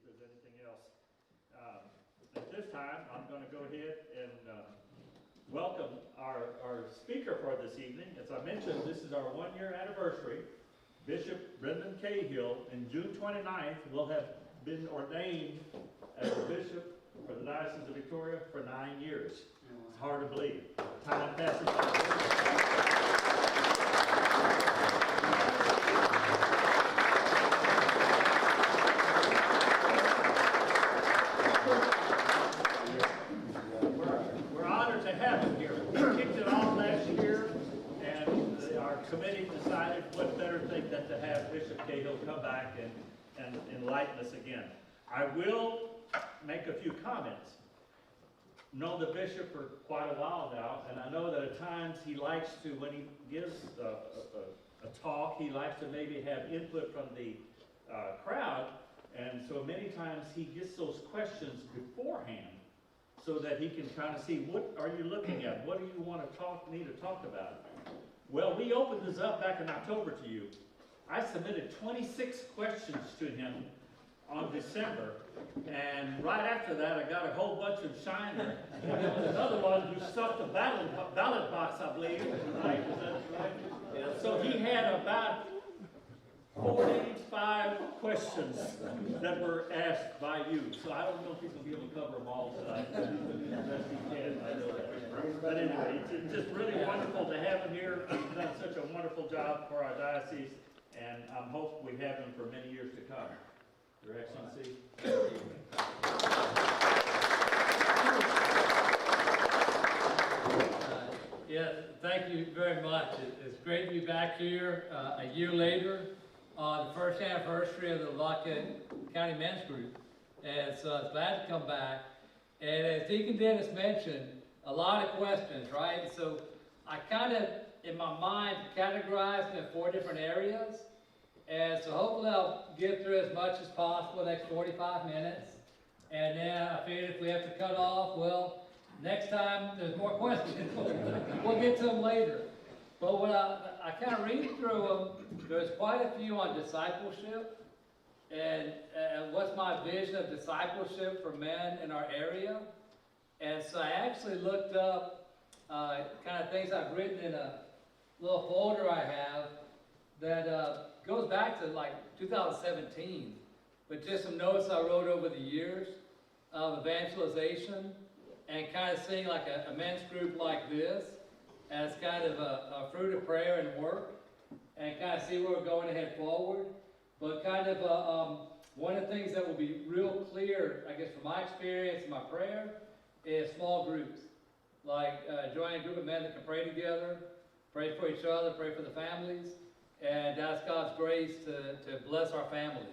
there's anything else. At this time, I'm going to go ahead and welcome our speaker for this evening. As I mentioned, this is our one-year anniversary. Bishop Brendan Cahill, in June 29th, will have been ordained as a bishop for the Diocese of Victoria for 9 years. It's hard to believe. Time passes by. We're honored to have him here. We kicked it off last year, and our committee decided what better thing than to have Bishop Cahill come back and enlighten us again. I will make a few comments. Known the bishop for quite a while now, and I know that at times he likes to, when he gives a talk, he likes to maybe have input from the crowd, and so many times he gets those questions beforehand so that he can kind of see, what are you looking at? What do you want to me to talk about? Well, we opened this up back in October to you. I submitted 26 questions to him on December, and right after that I got a whole bunch of Shiner, and there was another one who stuffed a ballot box, I believe. Right? Is that right? Yeah. So he had about 45 questions that were asked by you. So I don't know if he's going to be able to cover them all tonight. Unless he can, I know that. But anyway, it's just really wonderful to have him here. He's done such a wonderful job for our diocese, and I hope we have him for many years to come. Your Excellency. Yes, thank you very much. It's great to be back here a year later on the first anniversary of the Lavaca County Men's Group. And so I was glad to come back. And as Deacon Dennis mentioned, a lot of questions, right? So I kind of, in my mind, categorized them in 4 different areas. And so hopefully I'll get through as much as possible the next 45 minutes. And then I figured if we have to cut off, well, next time there's more questions. We'll get to them later. But when I kind of read through them, there's quite a few on discipleship. And what's my vision of discipleship for men in our area. And so I actually looked up kind of things I've written in a little folder I have that goes back to like 2017, but just some notes I wrote over the years of evangelization and kind of seeing like a men's group like this as kind of a fruit of prayer and work, and kind of see where we're going to head forward. But kind of one of the things that will be real clear, I guess from my experience and my prayer, is small groups. Like joining a group of men that can pray together, pray for each other, pray for the families, and ask God's grace to bless our families.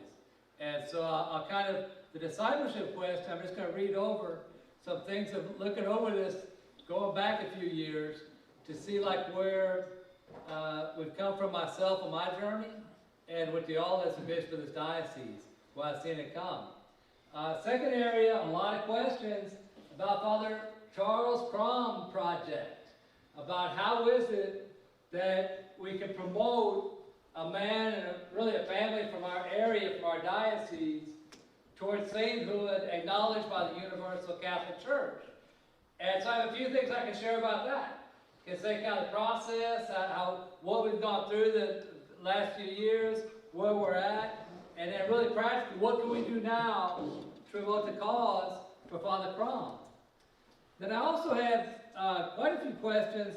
And so I'll kind of, the discipleship question, I'm just going to read over some things of looking over this, going back a few years to see like where we've come from myself on my journey and with the all as a bishop of this diocese, where I've seen it come. Second area, a lot of questions about Father Charles' prom project, about how is it that we can promote a man and really a family from our area, from our diocese, towards sainthood acknowledged by the Universal Catholic Church. And so I have a few things I can share about that. I can say kind of the process, what we've gone through the last few years, where we're at, and then really practically, what can we do now to promote the cause for Father Crom? Then I also have quite a few questions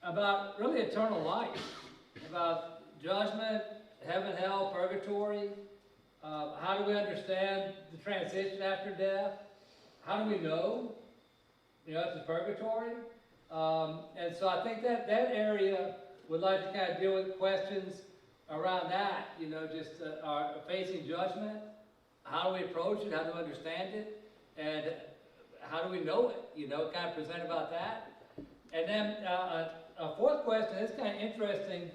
about really eternal life, about judgment, heaven, hell, purgatory. How do we understand the transition after death? How do we know, if it's purgatory? And so I think that area would like to kind of deal with questions around that, just our facing judgment. How do we approach it? How do we understand it? And how do we know it? Kind of present about that. And then a fourth question is kind of interesting.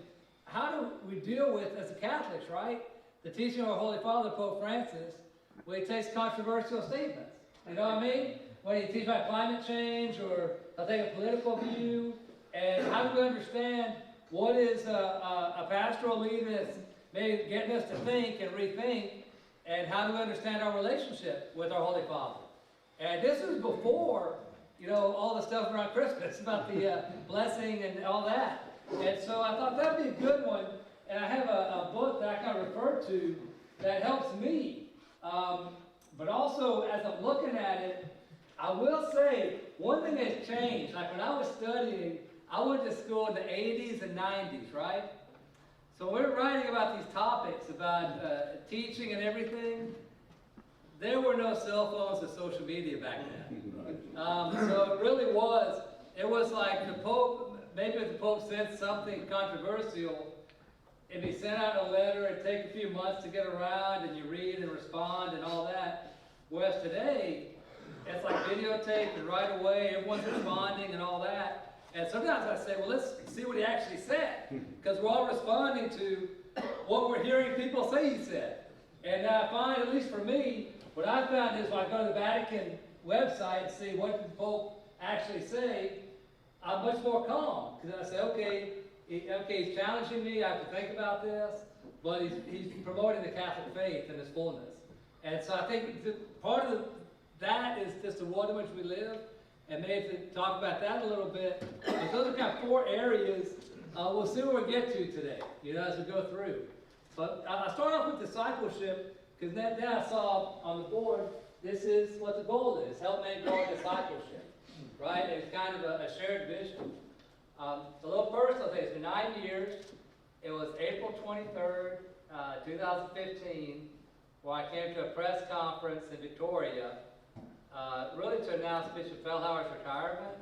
How do we deal with, as a Catholics, right, the teaching of our Holy Father, Pope Francis, when he takes controversial statements? You know what I mean? When he teaches about climate change, or he'll take a political view, and how do we understand what is a pastoral leader that's maybe getting us to think and rethink and how do we understand our relationship with our Holy Father. And this was before, you know, all the stuff around Christmas about the blessing and all that. And so I thought that'd be a good one. And I have a book that I kind of refer to that helps me. But also, as I'm looking at it, I will say one thing has changed. Like when I was studying, I went to school in the 80s and 90s, right? So we're writing about these topics, about teaching and everything. There were no cell phones or social media back then. So it really was, it was like the Pope, maybe if the Pope said something controversial, if he sent out a letter, it'd take a few months to get around, and you read and respond and all that. Whereas today, it's like videotape and right away, everyone's responding and all that. And sometimes I say, well, let's see what he actually said, because we're all responding to what we're hearing people say he said. And I find, at least for me, what I found is when I go to the Vatican website and see what did the Pope actually say, I'm much more calm, because I say, okay, he's challenging me, I have to think about this, but he's promoting the Catholic faith in its fullness. And so I think part of that is just the world in which we live, and maybe to talk about that a little bit. But those are kind of 4 areas. We'll see where we get to today, you know, as we go through. But I'll start off with discipleship, because then I saw on the board, this is what the goal is, help men grow in discipleship, right? It's kind of a shared vision. The little personal thing, it's been 9 years. It was April 23rd, 2015, where I came to a press conference in Victoria, really to announce Bishop Fellhauer's retirement.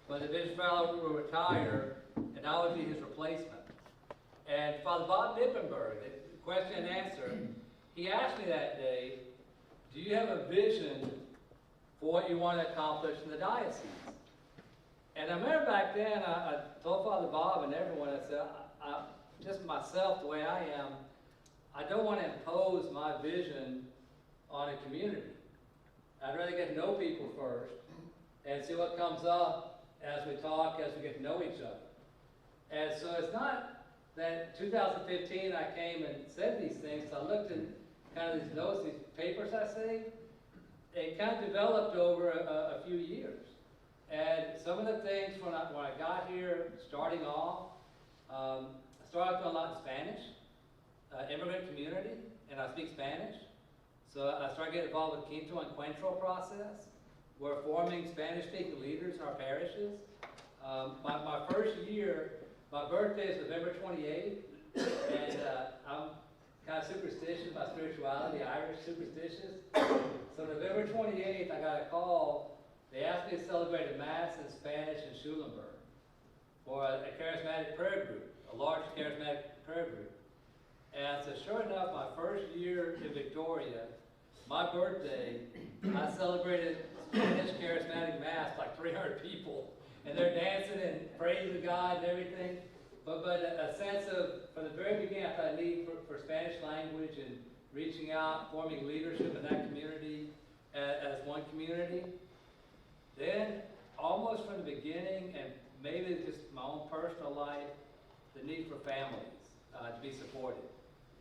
But the Bishop Fellhauer will retire, and I would be his replacement. And Father Bob Nippenberg, the question and answer, he asked me that day, do you have a vision for what you want to accomplish in the diocese? And I remember back then, I told Father Bob and everyone, I said, just myself, the way I am, I don't want to impose my vision on a community. I'd rather get to know people first and see what comes up as we talk, as we get to know each other. And so it's not that 2015 I came and said these things. So I looked at kind of these notes, these papers I saved. It kind of developed over a few years. And some of the things when I got here, starting off, I started doing a lot in Spanish, immigrant community, and I speak Spanish. So I started getting involved with Quinto Encuentro process. We're forming Spanish-speaking leaders in our parishes. My first year, my birthday is November 28th, and I'm kind of superstitious about spirituality, Irish superstitious. So November 28th, I got a call. They asked me to celebrate a Mass in Spanish in Schulenburg for a charismatic prayer group, a large charismatic prayer group. And so sure enough, my first year in Victoria, my birthday, I celebrated Spanish charismatic Mass, like 300 people. And they're dancing and praising God and everything. But a sense of, from the very beginning, I thought I need for Spanish language and reaching out, forming leadership in that community as one community. Then, almost from the beginning, and maybe just my own personal life, the need for families to be supported.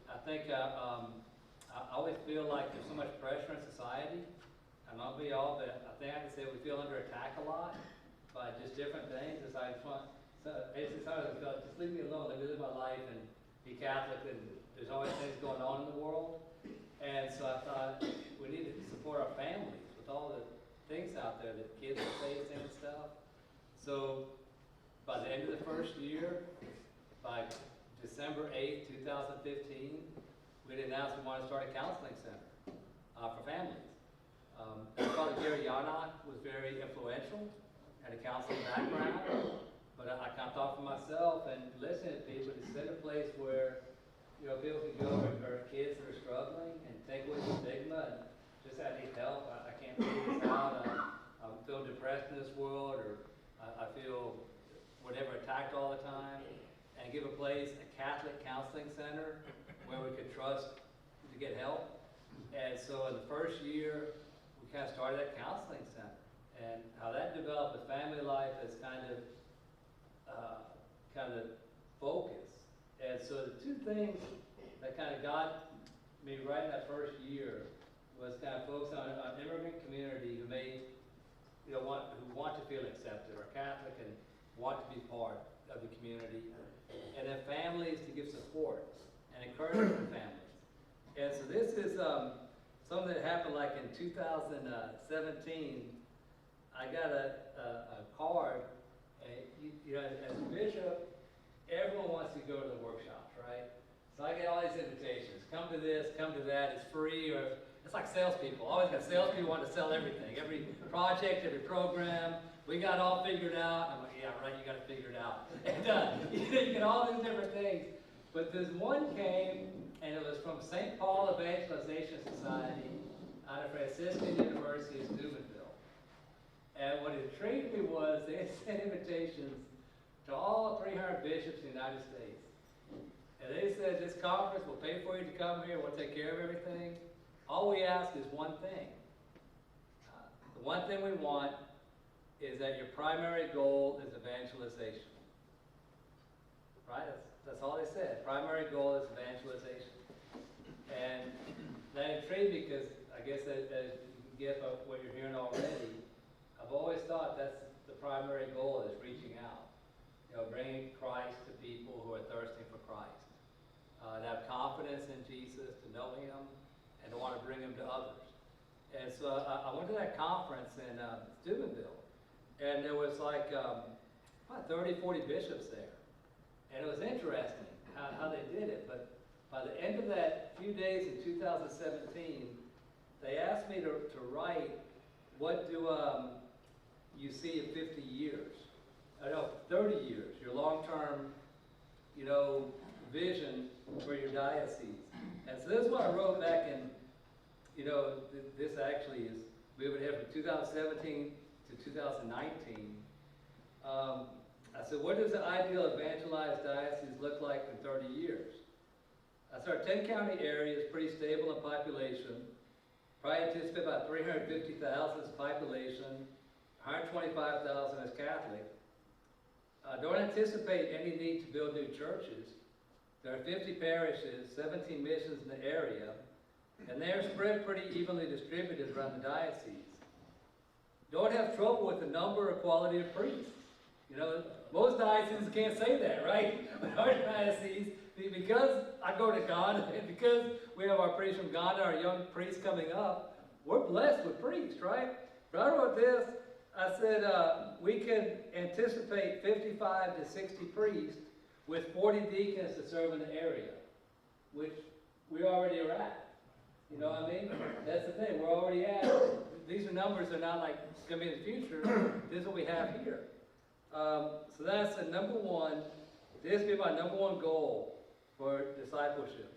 I think I always feel like there's so much pressure in society. And not we all, but I think I can say we feel under attack a lot by just different things. It's like, basically sometimes I feel like, just leave me alone, let me live my life and be Catholic, and there's always things going on in the world. And so I thought we need to support our families with all the things out there that kids are facing and stuff. So by the end of the first year, by December 8th, 2015, we'd announced we wanted to start a counseling center for families. Father Gary Yarnock was very influential, had a counseling background, but I kind of thought for myself and listening to people to set a place where, you know, people can go, or kids that are struggling, and take away the stigma and just I need help. I can't figure this out. I feel depressed in this world, or I feel whatever, attacked all the time, and give a place, a Catholic counseling center where we could trust to get help. And so in the first year, we kind of started that counseling center, and how that developed with family life as kind of focus. And so the two things that kind of got me right in that first year was kind of focus on an immigrant community who want to feel accepted, or Catholic and want to be part of the community, and then families to give support and encouragement to families. And so this is something that happened like in 2017. I got a card, as a bishop, everyone wants to go to the workshops, right? So I get all these invitations, come to this, come to that, it's free, or it's like salespeople. Always got salespeople want to sell everything, every project, every program. We got all figured out. I'm like, yeah, right, you got to figure it out. And you get all these different things. But this one came, and it was from St. Paul Evangelization Society out of Franciscan University of Steubenville. And what intrigued me was they sent invitations to all 300 bishops in the United States. And they said, this conference will pay for you to come here, we'll take care of everything. All we ask is one thing. The one thing we want is that your primary goal is evangelization. Right? That's all they said. Primary goal is evangelization. And that intrigued me because I guess as you can get by what you're hearing already, I've always thought that's the primary goal, is reaching out. Bringing Christ to people who are thirsting for Christ. To have confidence in Jesus, to know Him, and to want to bring Him to others. And so I went to that conference in Steubenville, and there was like about 30, 40 bishops there. And it was interesting how they did it, but by the end of that few days in 2017, they asked me to write, what do you see in 50 years? 30 years, your long-term, vision for your diocese. And so this is what I wrote back in, this actually is moving ahead from 2017 to 2019. I said, what does the ideal evangelized diocese look like in 30 years? I said, our 10-county area is pretty stable in population. Probably anticipate about 350,000 as population, 125,000 as Catholic. Don't anticipate any need to build new churches. There are 50 parishes, 17 missions in the area, and they're spread pretty evenly distributed around the diocese. Don't have trouble with the number or quality of priests. Most dioceses can't say that, right? Our diocese, because I go to Ghana, and because we have our priests from Ghana, our young priests coming up, we're blessed with priests, right? But I wrote this, I said, we can anticipate 55 to 60 priests with 40 deacons to serve in the area, which we already are at. You know what I mean? That's the thing, we're already at. These are numbers that are not like it's going to be in the future. This is what we have here. So that's the number one. This will be my number one goal for discipleship.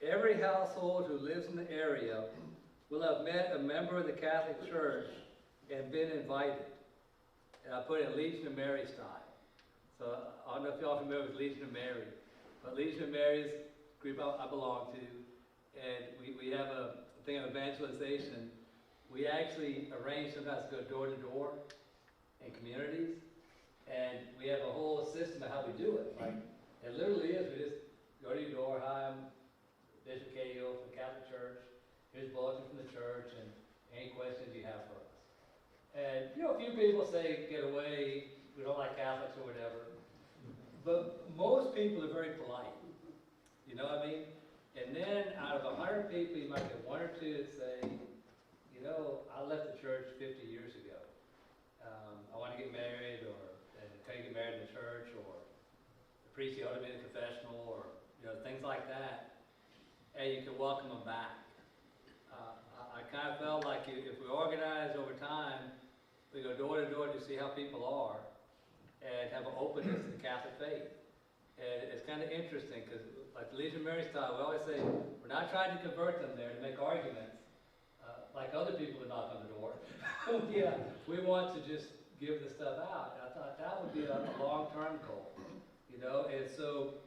Every household who lives in the area will have met a member of the Catholic Church and been invited. And I put in Legion of Mary style. So I don't know if y'all are familiar with Legion of Mary, but Legion of Mary is a group I belong to, and we have a thing of evangelization. We actually arrange sometimes to go door to door in communities, and we have a whole system of how we do it. Like, it literally is, we just go to your door, hi, I'm Bishop Cahill from the Catholic Church, here's a bulletin from the church, and any questions you have for us. And, a few people say, get away, we don't like Catholics or whatever. But most people are very polite. You know what I mean? And then out of 100 people, you might get one or two that say, I left the church 50 years ago. I want to get married, and can you get married in the church, or the priest ought to be in a confessional, or things like that. And you can welcome them back. I kind of felt like if we organize over time, we go door to door to see how people are, and have an openness to the Catholic faith. And it's kind of interesting because, like the Legion of Mary style, we always say, we're not trying to convert them there to make arguments, like other people that knock on the door. Yeah, we want to just give the stuff out. And I thought that would be a long-term goal, And so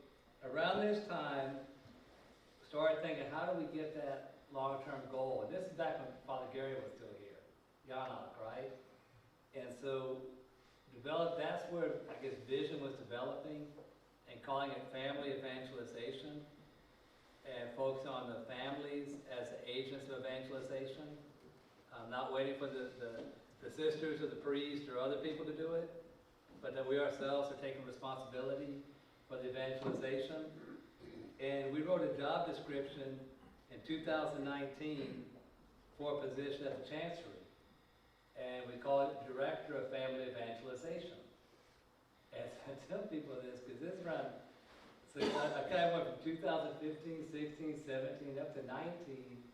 around this time, started thinking, how do we get that long-term goal? And this is back when Father Gary was still here, Yanok, right? And so that's where, I guess, vision was developing, and calling it family evangelization, and focusing on the family evangelization. Not waiting for the sisters or the priest or other people to do it, but that we ourselves are taking responsibility for the evangelization. And we wrote a job description in 2019 for a position at the Chancery. And we call it Director of Family Evangelization. And I tell people this because this is around, so I kind of went from 2015, 16, 17, up to 19.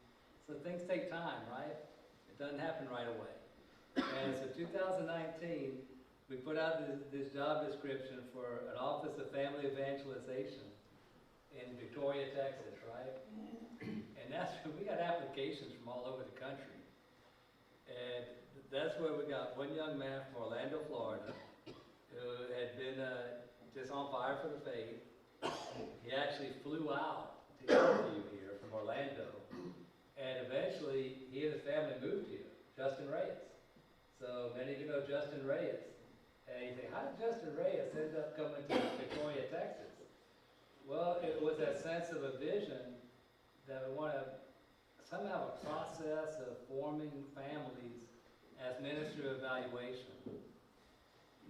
So things take time, right? It doesn't happen right away. And so 2019, we put out this job description for an Office of Family Evangelization in Victoria, Texas, right? And that's where we got applications from all over the country. And that's where we got one young man from Orlando, Florida, who had been just on fire for the faith. He actually flew out to interview here from Orlando. And eventually, he and his family moved here, Justin Reyes. So many of you know Justin Reyes. And you think, how did Justin Reyes end up coming to Victoria, Texas? Well, it was that sense of a vision that we want to somehow have a process of forming families as ministry of evaluation.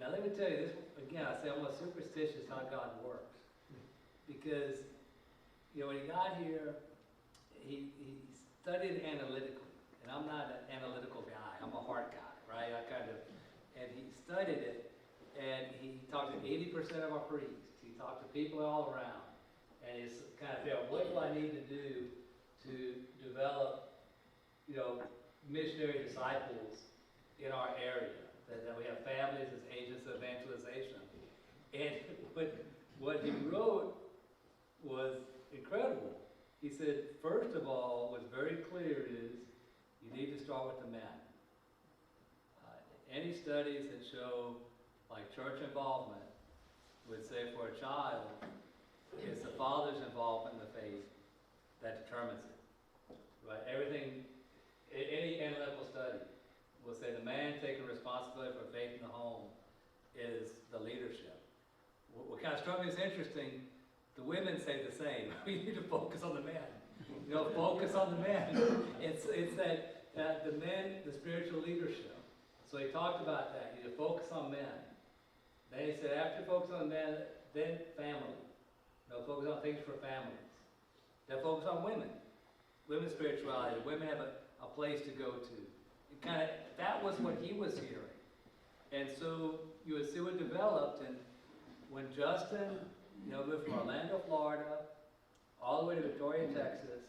Now let me tell you this, again, I say I'm superstitious how God works. Because, you know, when he got here, he studied analytically. And I'm not an analytical guy, I'm a heart guy, right? And he studied it, and he talked to 80% of our priests. He talked to people all around. And he's kind of figured, what do I need to do to develop, you know, missionary disciples in our area? That we have families as agents of evangelization. And what he wrote was incredible. He said, first of all, what's very clear is you need to start with the men. Any studies that show, like church involvement, would say for a child, it's the father's involvement in the faith that determines it. Right? Everything, any analytical study will say the man taking responsibility for faith in the home is the leadership. What kind of struck me as interesting, the women say the same. We need to focus on the men. You know, focus on the men. It's that the men, the spiritual leadership. So he talked about that. You need to focus on men. Then he said, after you focus on men, then family. You know, focus on things for families. Then focus on women. Women's spirituality. Women have a place to go to. That was what he was hearing. And so you would see what developed. And when Justin, you know, moved from Orlando, Florida, all the way to Victoria, Texas,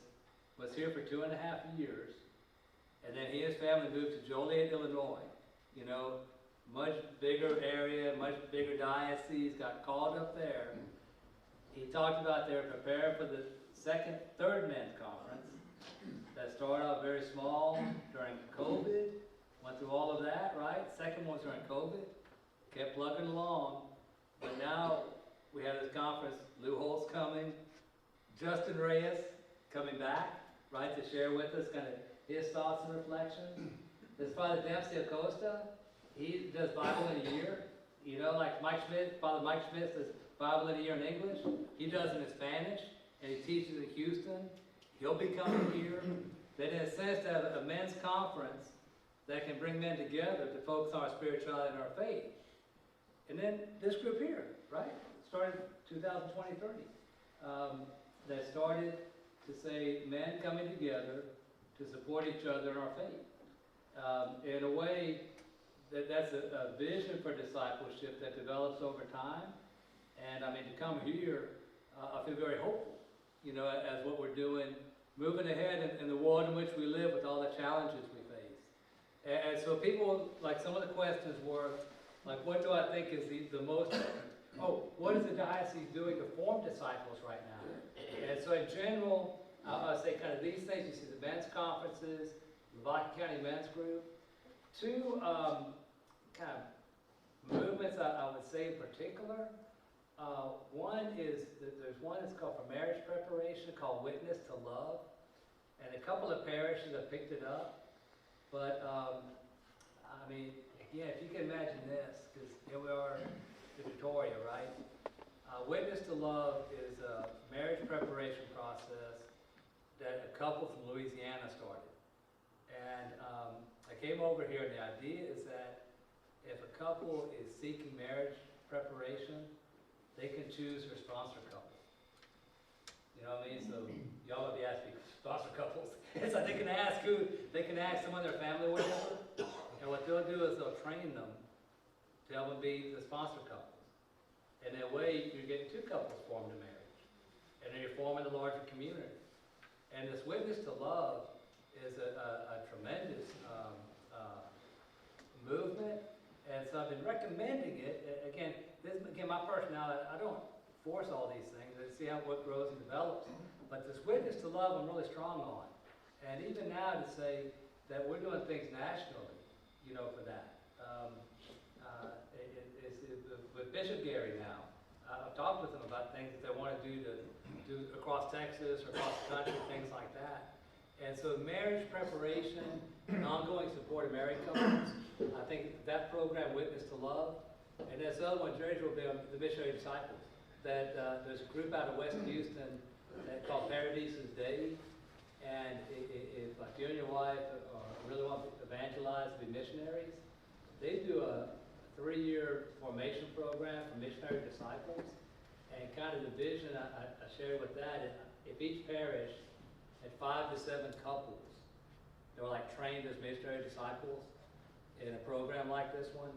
was here for 2.5 years, and then he and his family moved to Joliet, Illinois. You know, much bigger area, much bigger diocese, got called up there. He talked about they were preparing for the third men's conference that started out very small during COVID, went through all of that, right? Second one was during COVID, kept plugging along, but now we have this conference, Lou Holt's coming, Justin Reyes coming back, right, to share with us kind of his thoughts and reflections. There's Father Dempsey Acosta, he does Bible in a year. You know, like Mike Schmidt, Father Mike Schmidt does Bible in a year in English. He does it in Spanish, and he teaches in Houston. He'll be coming here. Then in a sense to have a men's conference that can bring men together to focus on our spirituality and our faith. And then this group here, right, started 2020-30. That started to say men coming together to support each other in our faith. In a way, that's a vision for discipleship that develops over time. And I mean, to come here, I feel very hopeful, you know, as what we're doing, moving ahead in the world in which we live with all the challenges we face. And so people, like some of the questions were, like, what do I think is the most, what is the diocese doing to form disciples right now? And so in general, I'll say kind of these things. You see the men's conferences, Lavaca County Men's Group. Two kind of movements I would say in particular. One is, there's one that's called for marriage preparation called Witness to Love. And a couple of parishes have picked it up. But, I mean, again, if you can imagine this, because here we are in Victoria, right? Witness to Love is a marriage preparation process that a couple from Louisiana started. And I came over here, and the idea is that if a couple is seeking marriage preparation, they can choose their sponsor couple. You know what I mean? So y'all would be asking sponsor couples. It's like they can ask someone in their family or whatever, and what they'll do is they'll train them to help them be the sponsor couples. And that way you're getting two couples formed in marriage. And then you're forming a larger community. And this witness to love is a tremendous movement. And so I've been recommending it. Again, my personality, I don't force all these things. I see what grows and develops. But this witness to love, I'm really strong on. And even now to say that we're doing things nationally, you know, for that. With Bishop Gary now, I've talked with him about things that they want to do across Texas or across the country, things like that. And so marriage preparation and ongoing support of married couples, I think that program, Witness to Love, and this other one, George, will be on the Missionary Disciples. That there's a group out of West Houston called Parishes Day, and if like you and your wife really want to evangelize, be missionaries, they do a 3-year formation program for missionary disciples. And kind of the vision I shared with that is if each parish had 5 to 7 couples that were like trained as missionary disciples in a program like this one,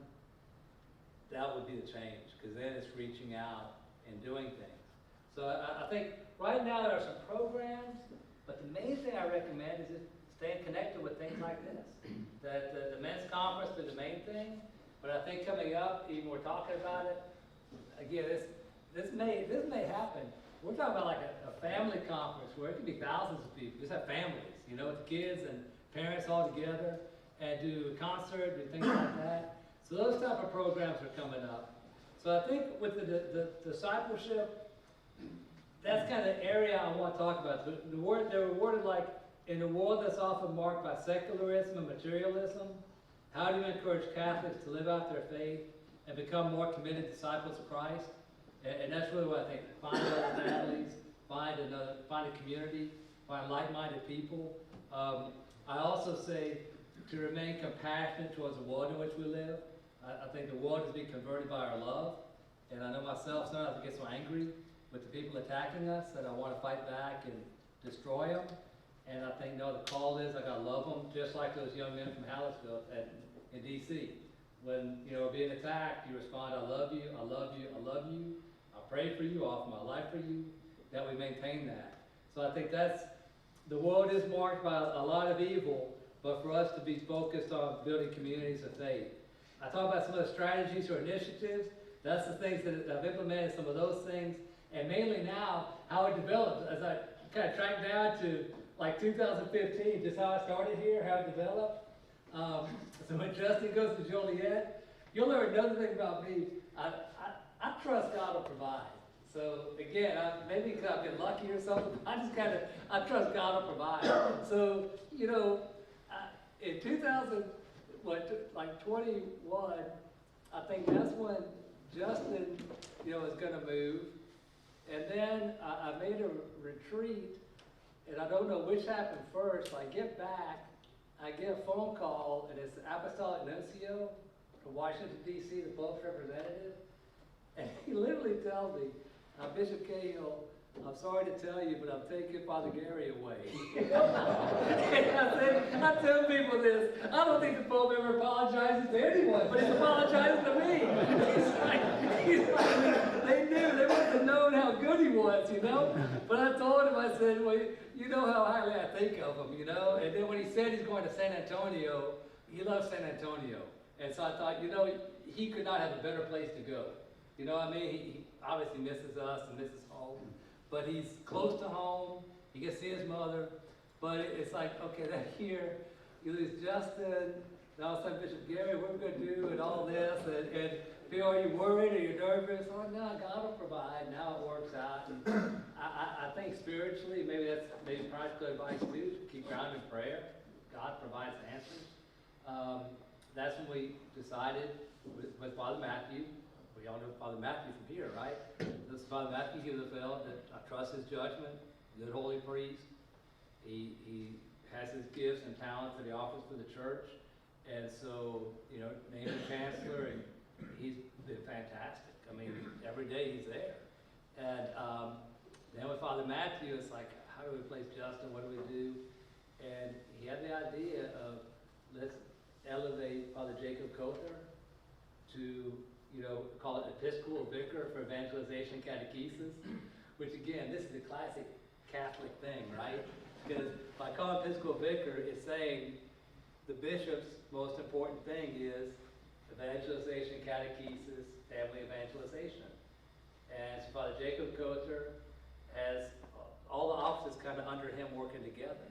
that would be the change, because then it's reaching out and doing things. So I think right now there are some programs, but the main thing I recommend is just staying connected with things like this. That the men's conference is the main thing, but I think coming up, even we're talking about it, again, this may happen. We're talking about like a family conference where it could be thousands of people, just have families, you know, with the kids and parents all together, and do a concert, do things like that. So those type of programs are coming up. So I think with the discipleship, that's kind of the area I want to talk about. They're worded like, in a world that's often marked by secularism and materialism, how do you encourage Catholics to live out their faith and become more committed disciples of Christ? And that's really what I think. Find other families, find a community, find like-minded people. I also say to remain compassionate towards the world in which we live. I think the world is being converted by our love. And I know myself, sometimes I get so angry with the people attacking us that I want to fight back and destroy them. And I think, no, the call is I got to love them, just like those young men from Hallettsville in D.C. When, you know, we're being attacked, you respond, I love you, I love you, I love you. I pray for you, I offer my life for you, that we maintain that. So I think the world is marked by a lot of evil, but for us to be focused on building communities of faith. I talk about some of the strategies or initiatives. That's the things that I've implemented, some of those things, and mainly now, how it developed. As I kind of tracked down to like 2015, just how I started here, how it developed. So when Justin goes to Joliet, you'll learn another thing about me. I trust God will provide. So again, maybe because I've been lucky or something, I trust God will provide. So, you know, in 21, I think that's when Justin, you know, is going to move. And then I made a retreat, and I don't know which happened first. I get back, I get a phone call, and it's the Apostolic Nuncio from Washington, D.C., the Pope's representative. And he literally tells me, Bishop Cahill, I'm sorry to tell you, but I'm taking Father Gary away. And I tell people this, I don't think the Pope ever apologizes to anyone, but he's apologizing to me. He's like, they must have known how good he was, you know? But I told him, I said, well, you know how highly I think of him, you know? And then when he said he's going to San Antonio, he loves San Antonio. And so I thought, you know, he could not have a better place to go. You know what I mean? He obviously misses us and misses home. But he's close to home, he gets to see his mother, but it's like, okay, that year, you lose Justin, and all of a sudden Bishop Gary, what are we going to do, and all this, and Bill, are you worried, are you nervous? Oh, no, God will provide, now it works out. And I think spiritually, maybe practical advice too, to keep grounded in prayer. God provides answers. That's when we decided with Father Matthew. We all know Father Matthew from here, right? This Father Matthew gives a fellow that I trust his judgment, good holy priest. He has his gifts and talents that he offers for the church. And so, you know, named the chancellor, and he's been fantastic. I mean, every day he's there. And then with Father Matthew, it's like, how do we place Justin? What do we do? And he had the idea of, let's elevate Father Jacob Coulter to, you know, call it Episcopal Vicar for Evangelization Catechesis, which again, this is the classic Catholic thing, right? Because by calling Episcopal Vicar, it's saying the bishop's most important thing is evangelization, catechesis, family evangelization. And so Father Jacob Coulter has all the offices kind of under him working together.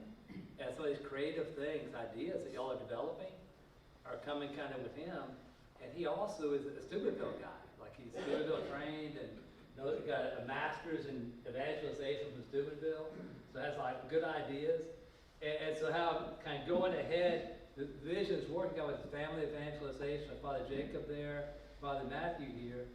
And so these creative things, ideas that y'all are developing are coming kind of with him. And he also is a Steubenville guy. Like he's Steubenville trained and got a master's in evangelization from Steubenville. So has like good ideas. And so how kind of going ahead, the vision's working out with family evangelization of Father Jacob there, Father Matthew here.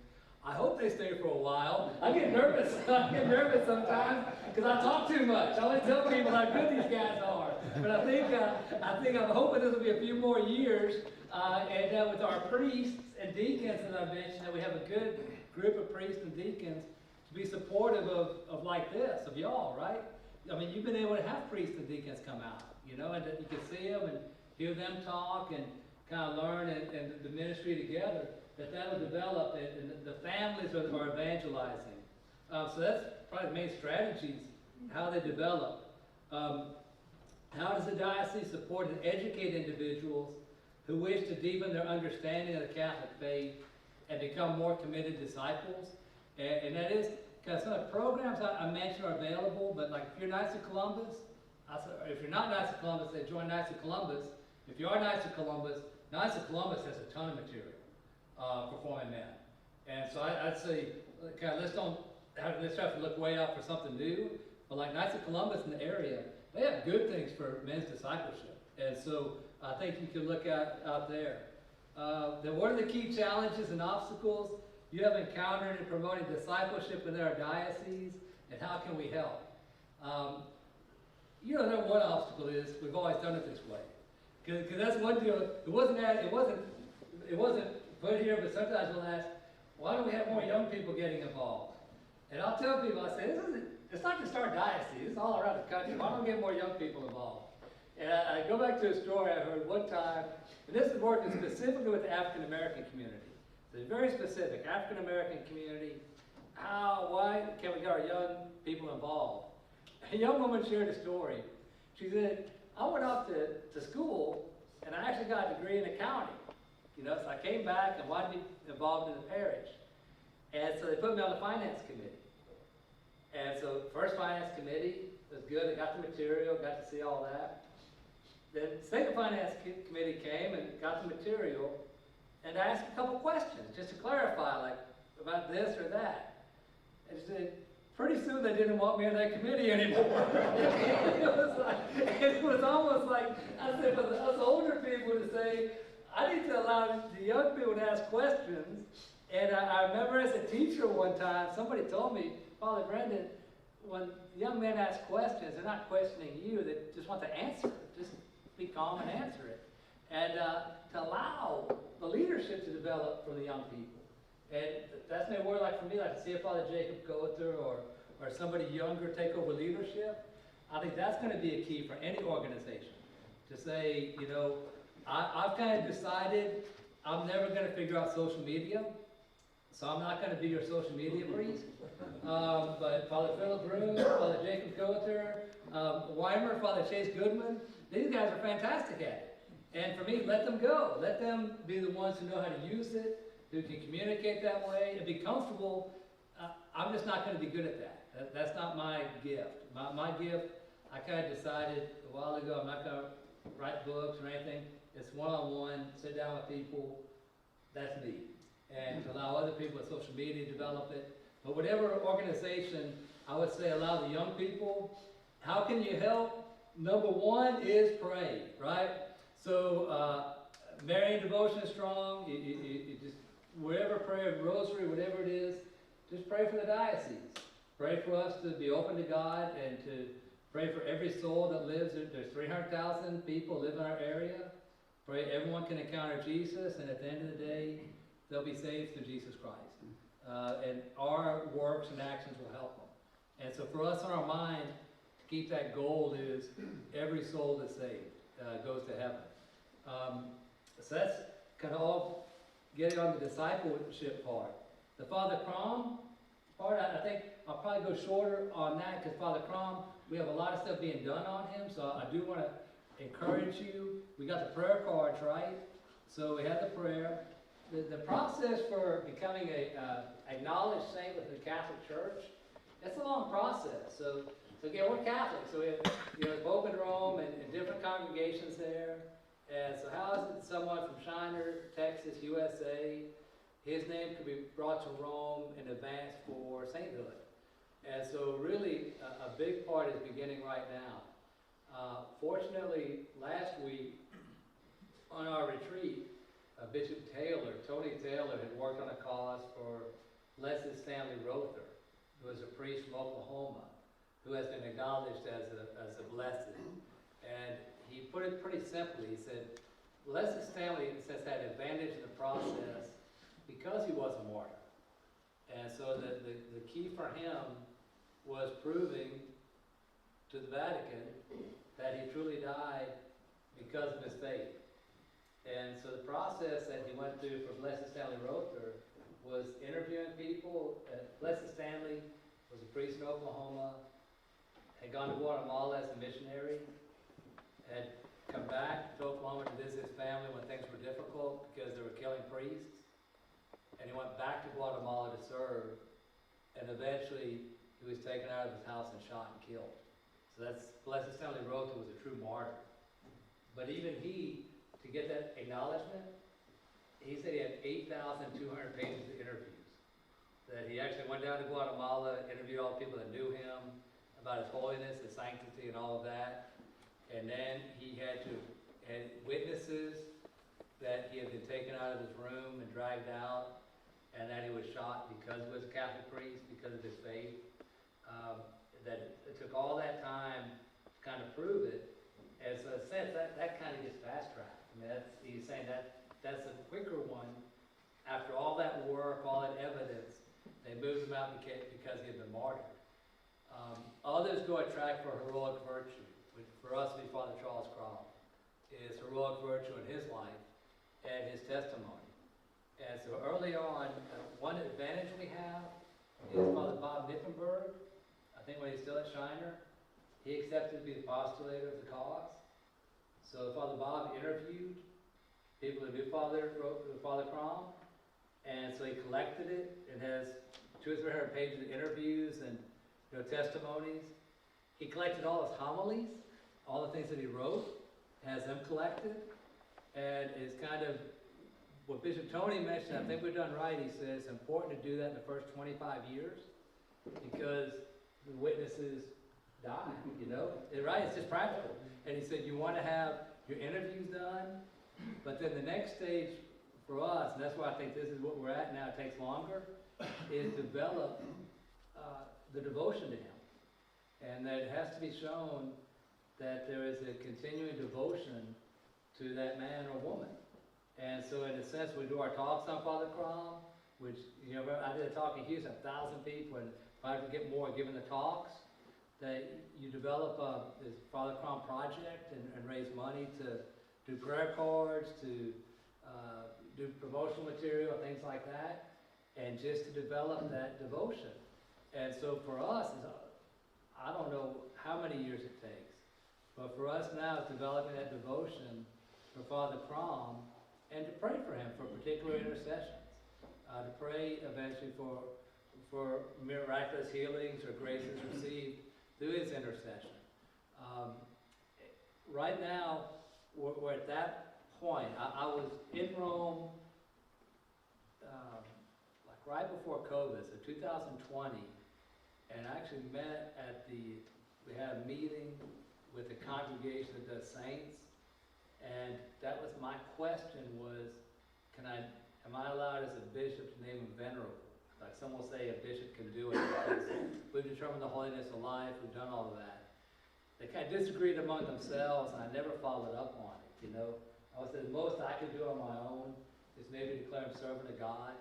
I hope they stay for a while. I get nervous. I get nervous sometimes because I talk too much. I want to tell people how good these guys are. But I'm hoping this will be a few more years. And with our priests and deacons that I mentioned, that we have a good group of priests and deacons to be supportive of like this, of y'all, right? I mean, you've been able to have priests and deacons come out, you know, and that you can see them and hear them talk and kind of learn and the ministry together. That will develop, and the families are evangelizing. So that's probably the main strategies, how they develop. How does the diocese support and educate individuals who wish to deepen their understanding of the Catholic faith and become more committed disciples? And that is, because some of the programs I mentioned are available, but like if you're Knights of Columbus, if you're not Knights of Columbus, they join Knights of Columbus. If you are Knights of Columbus has a ton of material. For forming men. And so I'd say, kind of, let's have to look way out for something new. But like Knights of Columbus in the area, they have good things for men's discipleship. And so I think you can look out there. Then what are the key challenges and obstacles you have encountered in promoting discipleship in our diocese, and how can we help? You know, one obstacle is we've always done it this way. Because that's one deal. It wasn't put here, but sometimes we'll ask, why don't we have more young people getting involved? And I'll tell people, I say, it's not just our diocese, it's all around the country. Why don't we get more young people involved? And I go back to a story I heard one time, and this is working specifically with the African American community. So it's very specific, African American community. Why can we get our young people involved? A young woman shared a story. She said, I went off to school, and I actually got a degree in accounting. You know, so I came back and wanted to be involved in the parish. And so they put me on the finance committee. And so first finance committee was good. I got the material, got to see all that. Then second finance committee came and got the material and asked a couple questions just to clarify, like about this or that. And she said, pretty soon they didn't want me on that committee anymore. it was almost like, I said, for us older people to say, I need to allow the young people to ask questions. And I remember as a teacher one time, somebody told me, Father Brendan, when young men ask questions, they're not questioning you, they just want to answer it. Just be calm and answer it. And to allow the leadership to develop for the young people. And that's maybe where, like for me, like to see a Father Jacob Coulter or somebody younger take over leadership. I think that's going to be a key for any organization. To say, you know, I've kind of decided I'm never going to figure out social media, so I'm not going to be your social media priest. But Father Philip Broom, Father Jacob Coulter, Weimer, Father Chase Goodman, these guys are fantastic at it. And for me, let them go. Let them be the ones who know how to use it, who can communicate that way, and be comfortable. I'm just not going to be good at that. That's not my gift. My gift, I kind of decided a while ago, I'm not going to write books or anything. It's one-on-one, sit down with people, that's me. And to allow other people with social media to develop it. But whatever organization, I would say allow the young people. How can you help? Number one is pray, right? So Marian devotion is strong. You just, wherever prayer, rosary, whatever it is, just pray for the diocese. Pray for us to be open to God and to Pray for every soul that lives. There's 300,000 people live in our area. Pray everyone can encounter Jesus, and at the end of the day, they'll be saved through Jesus Christ. And our works and actions will help them. And so for us on our mind, to keep that goal is every soul that's saved goes to heaven. So that's kind of all getting on the discipleship part. The Father Crom part, I think I'll probably go shorter on that because Father Crom, we have a lot of stuff being done on him, so I do want to encourage you. We got the prayer cards, right? So we have the prayer. The process for becoming a acknowledged saint within the Catholic Church, that's a long process. So again, we're Catholic, so we have Pope in Rome and different congregations there. And so how is it someone from Shiner, Texas, USA, his name could be brought to Rome in advance for sainthood? And so really a big part is beginning right now. Fortunately, last week on our retreat, Bishop Tony Taylor had worked on a cause for Leslie Stanley Rother, who is a priest from Oklahoma, who has been acknowledged as a blessed. And he put it pretty simply. He said, Leslie Stanley has had advantage in the process because he was a martyr. And so the key for him was proving to the Vatican that he truly died because of his faith. And so the process that he went through for Leslie Stanley Rother was interviewing people. Leslie Stanley was a priest in Oklahoma, had gone to Guatemala as a missionary, had come back to Oklahoma to visit his family when things were difficult because they were killing priests. And he went back to Guatemala to serve, and eventually he was taken out of his house and shot and killed. So that's, Leslie Stanley Rother was a true martyr. But even he, to get that acknowledgement, he said he had 8,200 pages of interviews. That he actually went down to Guatemala, interviewed all the people that knew him about his holiness, his sanctity, and all of that. And then he had witnesses that he had been taken out of his room and dragged out, and that he was shot because he was a Catholic priest, because of his faith. That it took all that time to kind of prove it. And so in a sense, that kind of gets fast-tracked. I mean, he's saying that's a quicker one. After all that work, all that evidence, they moved him out because he had been martyred. Others go a track for heroic virtue, which for us would be Father Charles Crom, is heroic virtue in his life and his testimony. And so early on, one advantage we have is Father Bob Nippenberg. I think when he's still at Shiner, he accepted to be the postulator of the cause. So Father Bob interviewed people who knew Father Crom, and so he collected it and has 200 or 300 pages of interviews and testimonies. He collected all his homilies, all the things that he wrote, has them collected, and it's kind of what Bishop Tony mentioned. I think we've done right. He says it's important to do that in the first 25 years because the witnesses die, right? It's just practical. And he said you want to have your interviews done, but then the next stage for us, and that's why I think this is what we're at now, it takes longer, is develop the devotion to him. And that it has to be shown that there is a continuing devotion to that man or woman. And so in a sense, we do our talks on Father Crom, which, I did a talk in Houston, 1,000 people, and if I could get more given the talks, that you develop this Father Crom project and raise money to do prayer cards, to do promotional material, things like that, and just to develop that devotion. And so for us, I don't know how many years it takes, but for us now, it's developing that devotion for Father Crom and to pray for him for particular intercessions, to pray eventually for miraculous healings or graces received through his intercession. Right now, we're at that point. I was in Rome like right before COVID, so 2020, and I actually met we had a meeting with the congregation that does saints, and that was my question was, am I allowed as a bishop to name him venerable? Like some will say a bishop can do it because we've determined the holiness of life, we've done all of that. they kind of disagreed among themselves, and I never followed up on it, you know. I said, the most I could do on my own is maybe declare him servant of God.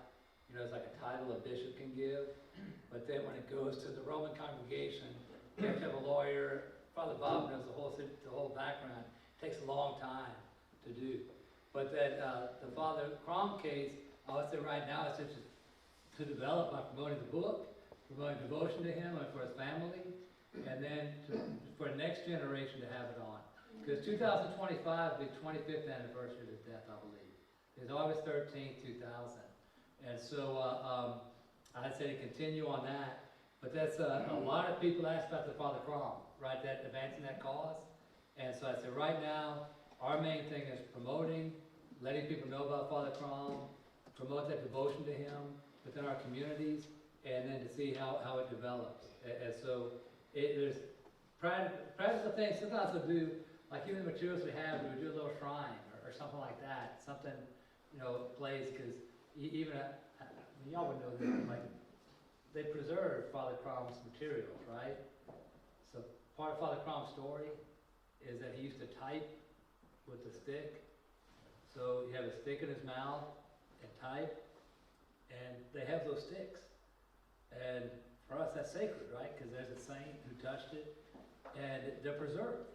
You know, it's like a title a bishop can give. But then when it goes to the Roman congregation, you have to have a lawyer. Father Bob knows the whole background. It takes a long time to do. But that the Father Crom case, I would say right now it's just to develop by promoting the book, promoting devotion to him and for his family, and then for the next generation to have it on. Because 2025 will be the 25th anniversary of his death, I believe. It's August 13th, 2000. And so I'd say to continue on that. But that's a lot of people ask about the Father Crom, right? That advancing that cause. And so I say right now, our main thing is promoting, letting people know about Father Crom, promote that devotion to him within our communities, and then to see how it develops. And so there's practical things sometimes we'll do, like even the materials we have, we would do a little shrine or something like that, something, you know, plays, because even, y'all would know that, like, they preserve Father Crom's materials, right? So part of Father Crom's story is that he used to type with a stick. So you have a stick in his mouth and type, and they have those sticks. And for us, that's sacred, right? Because there's a saint who touched it, and they're preserved.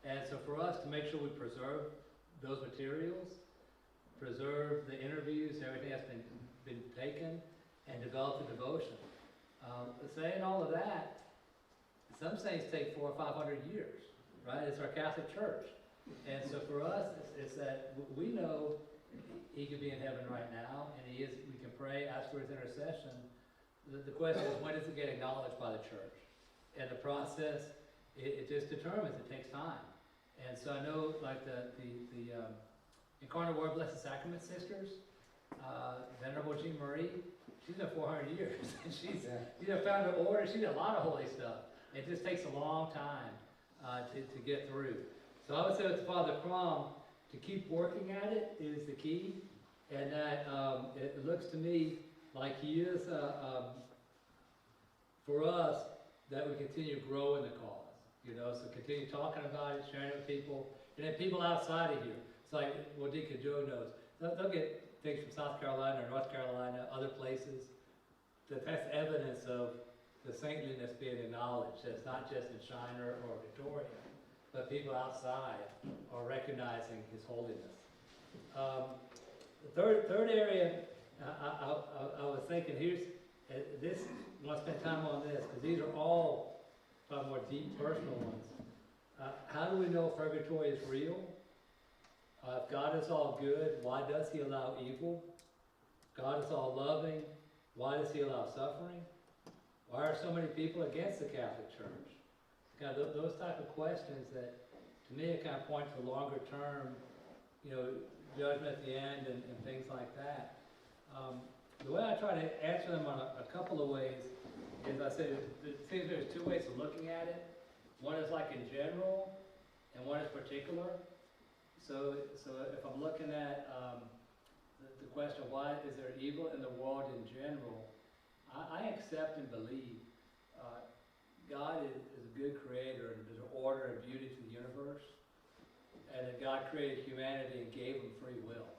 And so for us to make sure we preserve those materials, preserve the interviews, everything that's been taken, and develop the devotion. Saying all of that, some saints take 400 or 500 years, right? It's our Catholic Church. And so for us, it's that we know he could be in heaven right now, and he is. We can pray, ask for his intercession. The question is, when does it get acknowledged by the church? And the process, it just determines. It takes time. And so I know, like the Incarnate Word Blessed Sacrament sisters, Venerable Jean Marie, she's been 400 years. And she's found an order. She did a lot of holy stuff. It just takes a long time to get through. So I would say with Father Crom, to keep working at it is the key, and that it looks to me like he is, for us, that we continue growing the cause, you know, so continue talking about it, sharing it with people, and then people outside of here. It's like what Deacon Joe knows. They'll get things from South Carolina or North Carolina, other places, that's evidence of the saintliness being acknowledged. It's not just in Shiner or Victoria, but people outside are recognizing his holiness. The third area, I was thinking, here's this. I want to spend time on this because these are all probably more deep, personal ones. How do we know purgatory is real? If God is all good, why does he allow evil? If God is all loving, why does he allow suffering? Why are so many people against the Catholic Church? Kind of those type of questions that, to me, it kind of point to longer term, you know, judgment at the end and things like that. The way I try to answer them on a couple of ways is I say it seems there's two ways of looking at it. One is like in general, and one is particular. So if I'm looking at the question, why is there evil in the world in general, I accept and believe God is a good creator, and there's an order and beauty to the universe, and that God created humanity and gave them free will.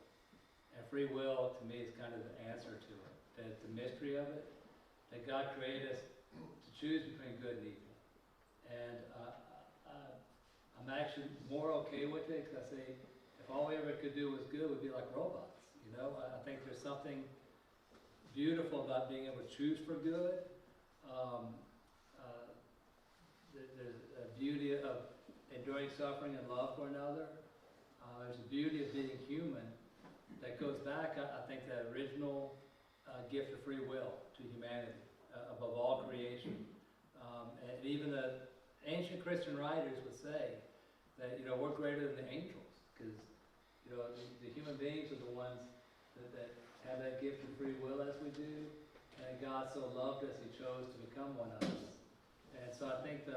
And free will, to me, is kind of the answer to it. That it's the mystery of it, that God created us to choose between good and evil. And I'm actually more okay with it, because I say, if all we ever could do was good, we'd be like robots. You know, I think there's something beautiful about being able to choose for good. There's a beauty of enduring suffering and love for another. There's a beauty of being human that goes back, I think, that original gift of free will to humanity, above all creation. And even the ancient Christian writers would say that, you know, we're greater than the angels, because, you know, the human beings are the ones that have that gift of free will as we do, and God so loved us, he chose to become one of us. And so I think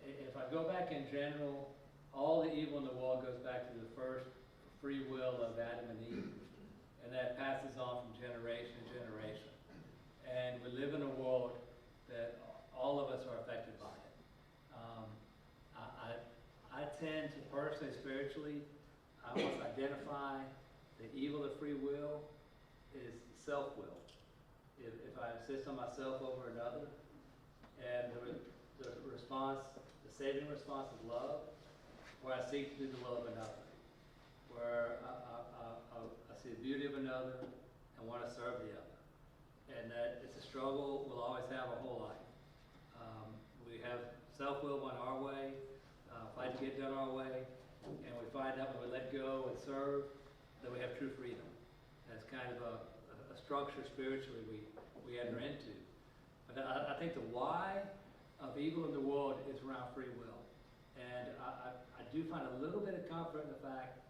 if I go back in general, all the evil in the world goes back to the first free will of Adam and Eve, and that passes on from generation to generation. And we live in a world that all of us are affected by it. I tend to personally, spiritually, I must identify the evil of free will is self-will. If I insist on myself over another, and the response, the saving response is love, where I seek to do the will of another, where I see the beauty of another and want to serve the other. And that it's a struggle we'll always have our whole life. We have self-will going our way, fight to get done our way, and we find out when we let go and serve that we have true freedom. That's kind of a structure spiritually we enter into. But I think the why of evil in the world is around free will. And I do find a little bit of comfort in the fact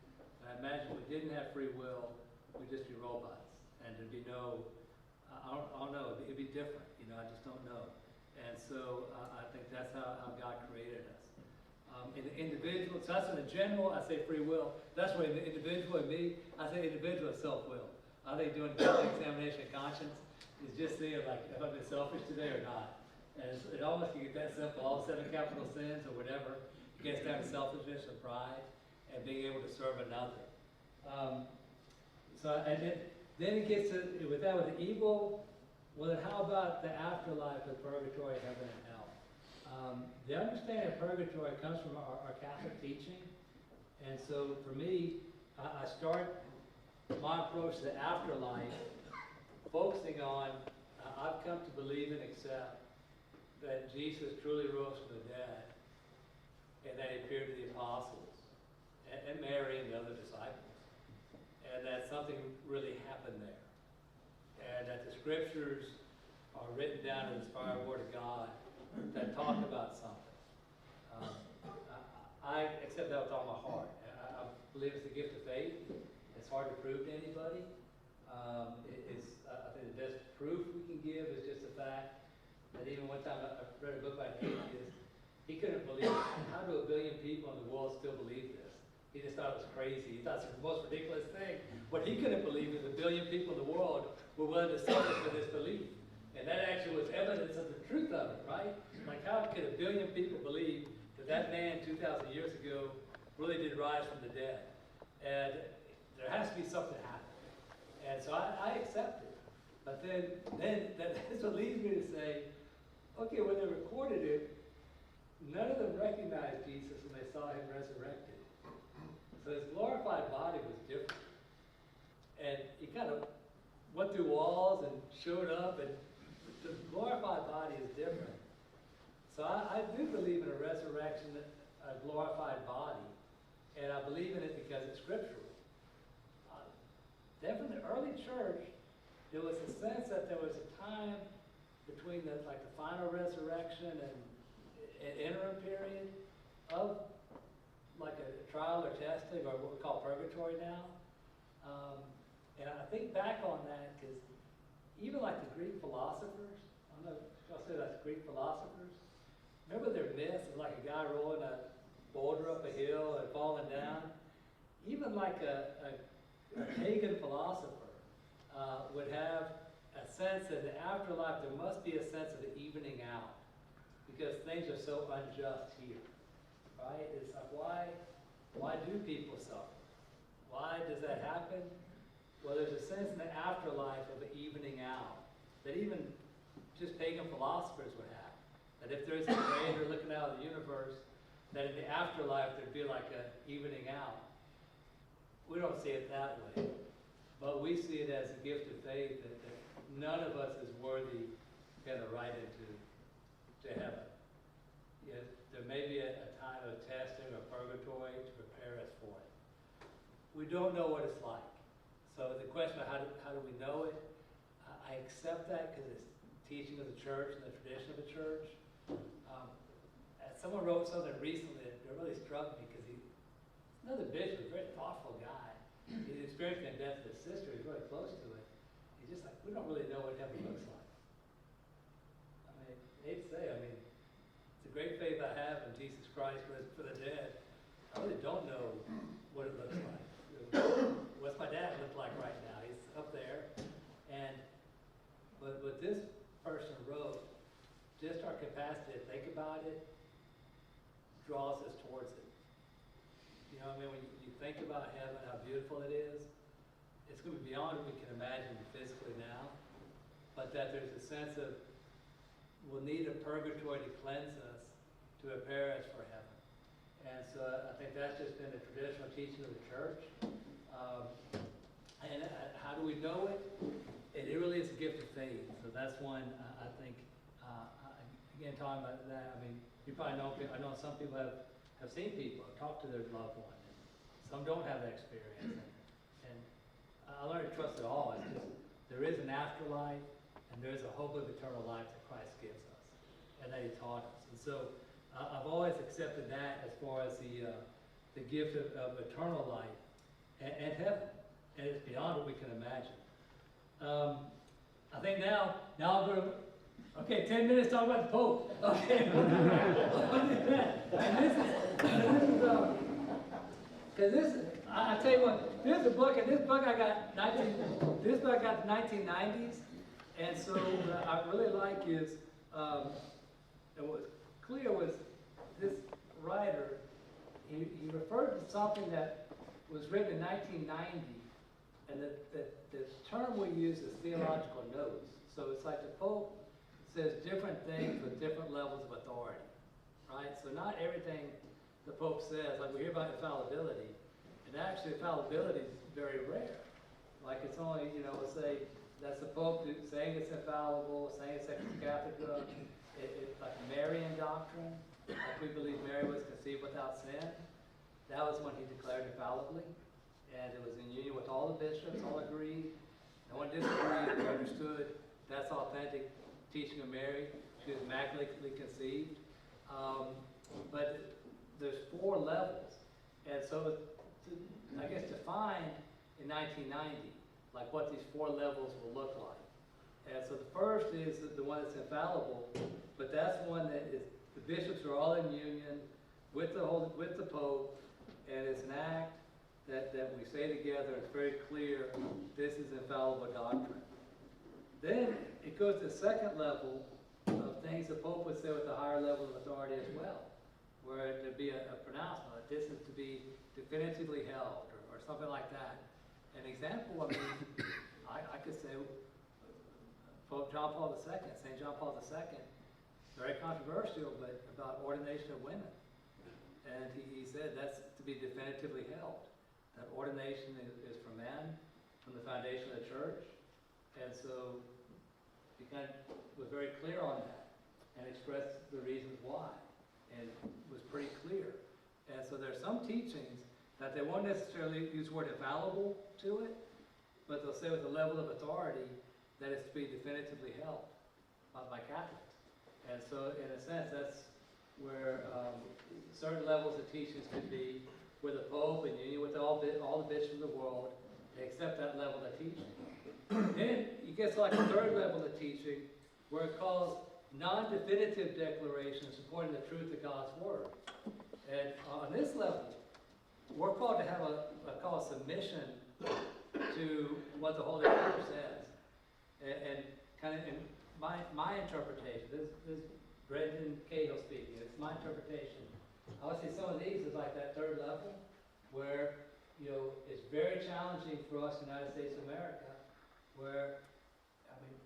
that I imagine if we didn't have free will, we'd just be robots. And there'd be no, I don't know, it'd be different. I just don't know. And so I think that's how God created us. In the individual, so that's in the general, I say free will. That's where in the individual and me, I say individual is self-will. I think doing the examination of conscience is just seeing like if I've been selfish today or not. And it almost can get that simple, all 7 capital sins or whatever. It gets down to selfishness and pride and being able to serve another. And then it gets to, with that, with the evil, well then how about the afterlife of purgatory, heaven, and hell? The understanding of purgatory comes from our Catholic teaching. And so for me, I start my approach to the afterlife focusing on, I've come to believe and accept that Jesus truly rose from the dead and that he appeared to the apostles and Mary and the other disciples. And that something really happened there. And that the scriptures are written down in the inspired word of God that talk about something. I accept that with all my heart. I believe it's a gift of faith. It's hard to prove to anybody. I think the best proof we can give is just the fact that even one time I read a book by an atheist. He couldn't believe it. How do 1 billion people in the world still believe this? He just thought it was crazy. He thought it was the most ridiculous thing. What he couldn't believe is 1 billion people in the world were willing to suffer for this belief. And that actually was evidence of the truth of it, right? Like how could 1 billion people believe that man 2,000 years ago really did rise from the dead? And there has to be something happen. And so I accept it. But then that's what leads me to say, okay, when they recorded it, none of them recognized Jesus when they saw him resurrected. So his glorified body was different. And he kind of went through walls and showed up, and the glorified body is different. So I do believe in a resurrection, a glorified body, and I believe in it because it's scriptural. Then from the early church, there was a sense that there was a time between the final resurrection and an interim period of like a trial or testing, or what we call purgatory now. And I think back on that because even like the Greek philosophers, I don't know if y'all say that's Greek philosophers. Remember their myths of like a guy rolling a boulder up a hill and falling down? Even like a pagan philosopher would have a sense that in the afterlife there must be a sense of the evening out because things are so unjust here, right? It's like why do people suffer? Why does that happen? Well, there's a sense in the afterlife of an evening out that even just pagan philosophers would have. That if there's a creator looking out of the universe, that in the afterlife there'd be like an evening out. We don't see it that way, but we see it as a gift of faith that none of us is worthy to get a right into heaven. Yet there may be a time of testing or purgatory to prepare us for it. We don't know what it's like. So the question of how do we know it, I accept that because it's teaching of the church and the tradition of the church. Someone wrote something recently that really struck me because he's another bishop, a very thoughtful guy. He's experiencing the death of his sister. He's really close to it. He's just like, we don't really know what heaven looks like. I mean, I hate to say, it's a great faith I have in Jesus Christ for the dead. I really don't know what it looks like. What's my dad look like right now? He's up there. But what this person wrote, just our capacity to think about it, draws us towards it. know what I mean? When you think about heaven, how beautiful it is, it's going to be beyond what we can imagine physically now, but that there's a sense of we'll need a purgatory to cleanse us, to prepare us for heaven. And so I think that's just been the traditional teaching of the church. And how do we know it? It really is a gift of faith. So that's one, I think, again, talking about that, I mean, you probably know, I know some people have seen people, talked to their loved one. And some don't have that experience. And I learned to trust it all. It's just, there is an afterlife, and there's a hope of eternal life that Christ gives us, and that He taught us. And so I've always accepted that as far as the gift of eternal life and heaven, and it's beyond what we can imagine. I think now I'm going to, okay, 10 minutes talk about the Pope. Okay, we'll do that. And this is, I tell you what, there's a book, and this book I got the 1990s, and so what I really like is, and what was clear was this writer, he referred to something that was written in 1990, and the term we use is theological notes. So it's like the Pope says different things with different levels of authority, right? So not everything the Pope says, like we hear about infallibility, and actually infallibility is very rare. Like it's only, let's say, that's the Pope saying it's infallible, saying it's Catholic, it's like Marian doctrine, like we believe Mary was conceived without sin. That was when he declared infallibly, and it was in union with all the bishops, all agreed. No one disagreed, they understood that's authentic teaching of Mary. She was immaculately conceived. But there's 4 levels, and so I guess defined in 1990, like what these 4 levels will look like. And so the first is the one that's infallible, but that's one that is the bishops are all in union with the Pope, and it's an act that we say together. It's very clear this is infallible doctrine. Then it goes to the second level of things the Pope would say with a higher level of authority as well, where there'd be a pronouncement that this is to be definitively held, or something like that. An example, I mean, I could say Pope John Paul II, St. John Paul II, very controversial, but about ordination of women. And he said that's to be definitively held. That ordination is for men, from the foundation of the church. And so he kind of was very clear on that and expressed the reasons why, and was pretty clear. And so there's some teachings that they won't necessarily use the word infallible to it, but they'll say with a level of authority that it's to be definitively held by Catholics. And so in a sense, that's where certain levels of teachings could be, where the Pope, in union with all the bishops of the world, they accept that level of teaching. Then you get to like a third level of teaching, where it calls non-definitive declarations supporting the truth of God's Word. And on this level, we're called to have a submission to what the Holy Spirit says. And kind of in my interpretation, this is Brendan Cahill speaking, it's my interpretation. I would say some of these is like that third level, where it's very challenging for us in the United States of America, where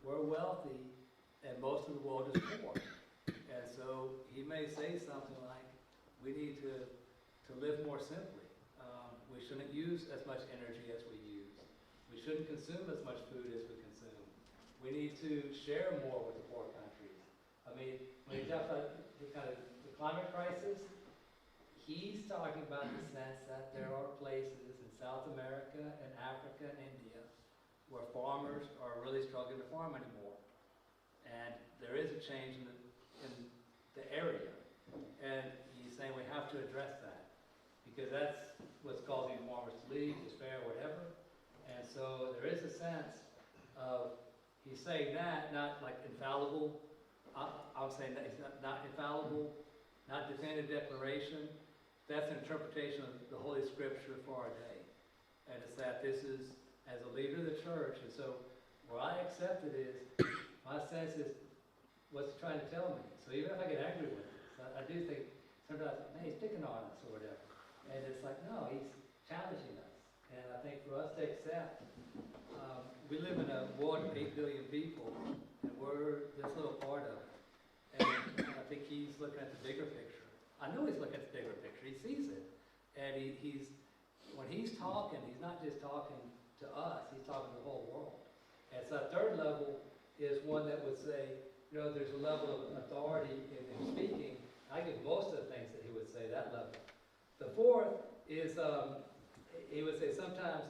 we're wealthy and most of the world is poor. And so he may say something like, we need to live more simply. We shouldn't use as much energy as we use. We shouldn't consume as much food as we consume. We need to share more with the poor countries. I mean, when he talks about the climate crisis, he's talking about the sense that there are places in South America and Africa and India where farmers are really struggling to farm anymore. And there is a change in the area. And he's saying we have to address that, because that's what's causing farmers to leave, despair, whatever. And so there is a sense of, he's saying that, not like infallible. I'm saying that it's not infallible, not definitive declaration. That's an interpretation of the Holy Scripture for our day. And it's that this is, as a leader of the church, and so where I accept it is, my sense is, what's he trying to tell me? So even if I get angry with it, I do think sometimes, man, he's picking on us or whatever. And it's like, no, he's challenging us. And I think for us to accept, we live in a world of 8 billion people, and we're this little part of it. And I think he's looking at the bigger picture. I know he's looking at the bigger picture. He sees it. And when he's talking, he's not just talking to us, he's talking to the whole world. And so that third level is one that would say, you know, there's a level of authority in him speaking. I give most of the things that he would say, that level. The fourth is, he would say sometimes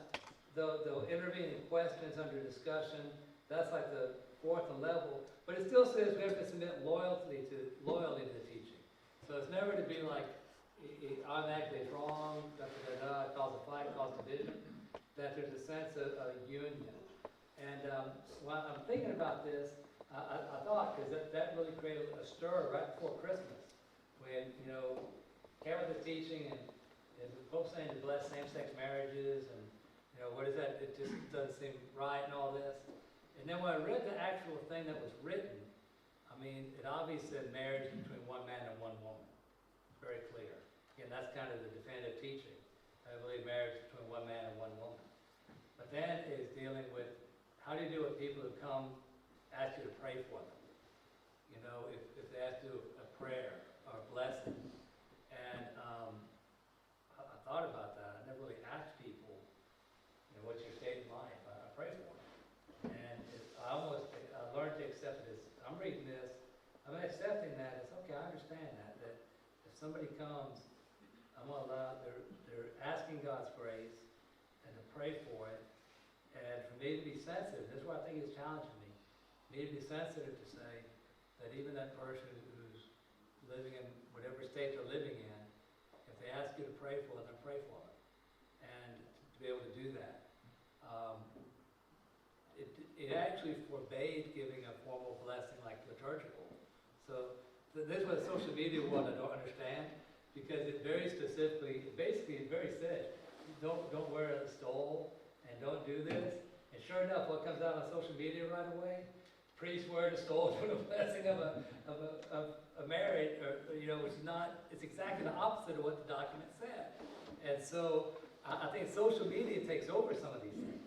they'll intervene in questions under discussion. That's like the fourth level. But it still says we have to submit loyalty to the teaching. So it's never to be like, it automatically is wrong, cause a fight, cause division. That there's a sense of union. And while I'm thinking about this, I thought, because that really created a stir right before Christmas, when, you know, Cahill was teaching and the Pope saying to bless same-sex marriages, and, you know, what is that? It just doesn't seem right and all this. And then when I read the actual thing that was written, I mean, it obviously said marriage between one man and one woman. Very clear. Again, that's kind of the definitive teaching. I believe marriage between one man and one woman. But then it's dealing with how do you deal with people who come ask you to pray for them? You know, if they ask you a prayer or a blessing. And I thought about that. I never really asked people, you know, what's your state of life? I pray for them. And I learned to accept it as, I'm reading this, I'm accepting that. It's okay, I understand that if somebody comes, I'm going to allow, they're asking God's grace and to pray for it. And for me to be sensitive, this is what I think is challenging me. Me to be sensitive to say that even that person who's living in whatever state they're living in, if they ask you to pray for them, then pray for them. And to be able to do that. It actually forbade giving a formal blessing like liturgical. So this is what social media world I don't understand, because it very specifically, basically it very said, don't wear a stole and don't do this. And sure enough, what comes out on social media right away? Priests wearing a stole for the blessing of a marriage, or, you know, it's not, it's exactly the opposite of what the document said. And so I think social media takes over some of these things,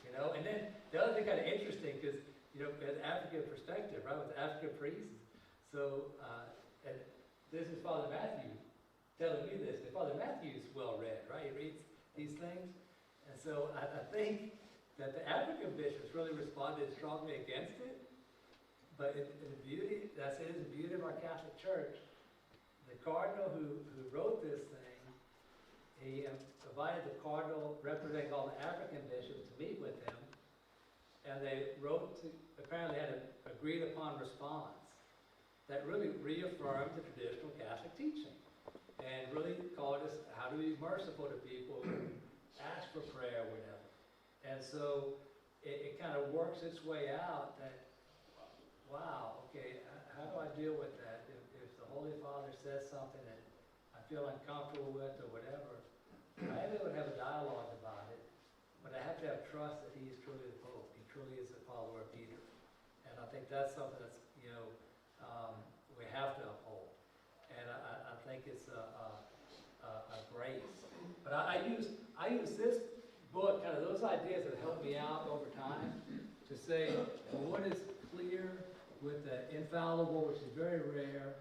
you know. And then the other thing kind of interesting, because, you know, an African perspective, right, with the African priests. So, and this is Father Matthew telling me this. And Father Matthew's well read, right? He reads these things. And so I think that the African bishops really responded strongly against it. But in the beauty, that's it, is the beauty of our Catholic Church. The cardinal who wrote this thing, he invited the cardinal representing all the African bishops to meet with him. And they apparently had an agreed upon response that really reaffirmed the traditional Catholic teaching. And really called us how to be merciful to people who ask for prayer or whatever. And so it kind of works its way out that, wow, okay, how do I deal with that? If the Holy Father says something that I feel uncomfortable with or whatever, I would have a dialogue about it, but I have to have trust that he is truly the Pope. He truly is a follower of Peter. And I think that's something that's, you know, we have to uphold. And I think it's a grace. But I use this book, kind of those ideas that helped me out over time, to say, well, what is clear with the infallible, which is very rare,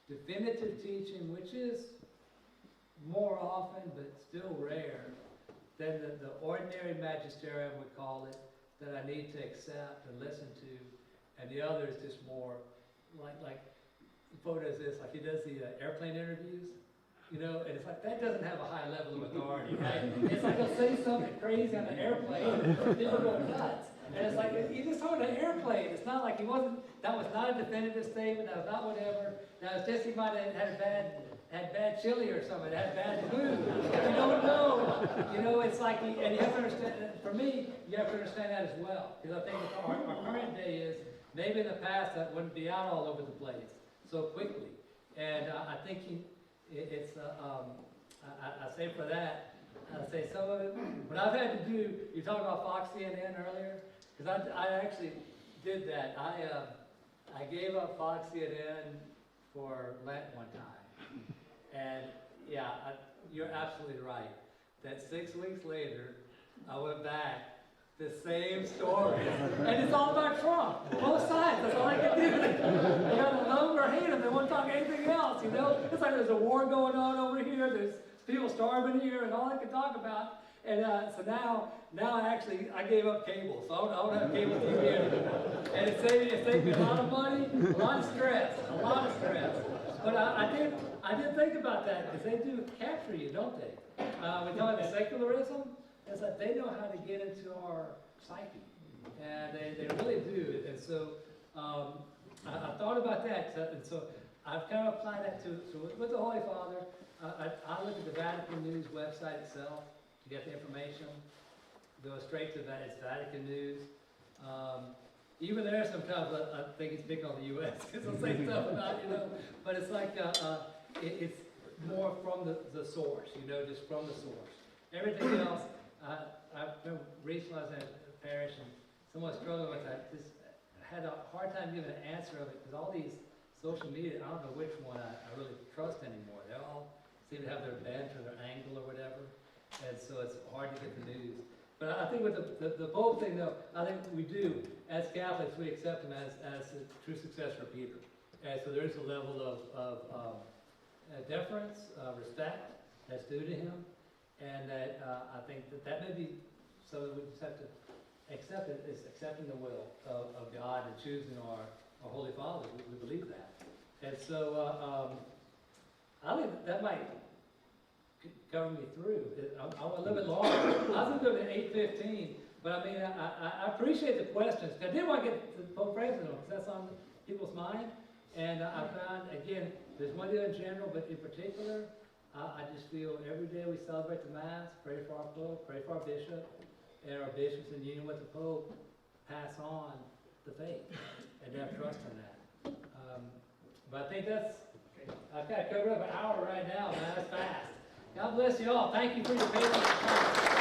definitive teaching, which is more often but still rare, than the ordinary magisterium would call it, that I need to accept and listen to, and the other is just more like photos this, like he does the airplane interviews, you know, and it's like, that doesn't have a high level of authority, right? It's like he'll say something crazy on the airplane, and people go nuts. And it's like, he just told an airplane. It's not like that was not a definitive statement, that was not whatever. That was just, he might have had bad chili or something, had bad flu. You don't know. You know, it's like, and you have to understand, for me, you have to understand that as well. Because I think our current day is, maybe in the past that wouldn't be out all over the place so quickly. And I think I say for that, I say some of it, what I've had to do, you talked about Fox CNN earlier, because I actually did that. I gave up Fox CNN for Lent one time. And yeah, you're absolutely right. That 6 weeks later, I went back, the same story. And it's all about Trump. Both sides, that's all I can do. They either love him or hate him. They won't talk anything else, you know? It's like there's a war going on over here. There's people starving here, and all I can talk about. And so now actually, I gave up cable. So I don't have cable TV anymore. And it saved me a lot of money, a lot of stress. But I did think about that, because they do capture you, don't they? We talk about secularism. It's like they know how to get into our psyche, and they really do. And so I thought about that, and so I've kind of applied that to with the Holy Father. I look at the Vatican News website itself to get the information. Go straight to that. It's Vatican News. Even there, sometimes I think it's picking on the U.S. because they'll say stuff about, you know, but it's like it's more from the source, you know, just from the source. Everything else. I remember recently I was at a parish and someone struggling with that. Just had a hard time giving an answer of it because all these social media, I don't know which one I really trust anymore. They all seem to have their bent or their angle or whatever, and so it's hard to get the news. But I think with the Pope thing, though, I think we do, as Catholics, we accept him as a true successor of Peter. And so there is a level of deference, respect that's due to him. And that I think that may be something we just have to accept. It is accepting the will of God and choosing our Holy Father. We believe that. And so I think that might cover me through. I want a little bit longer. I was going to go to 8:15, but I mean, I appreciate the questions. I did want to get the Pope President because that's on people's mind. And I found, again, there's one deal in general, but in particular, I just feel every day we celebrate the Mass, pray for our Pope, pray for our bishop, and our bishops in union with the Pope pass on the faith and have trust in that. But I think I've got to cover up an hour right now, man. That's fast. God bless you all. Thank you for your patience.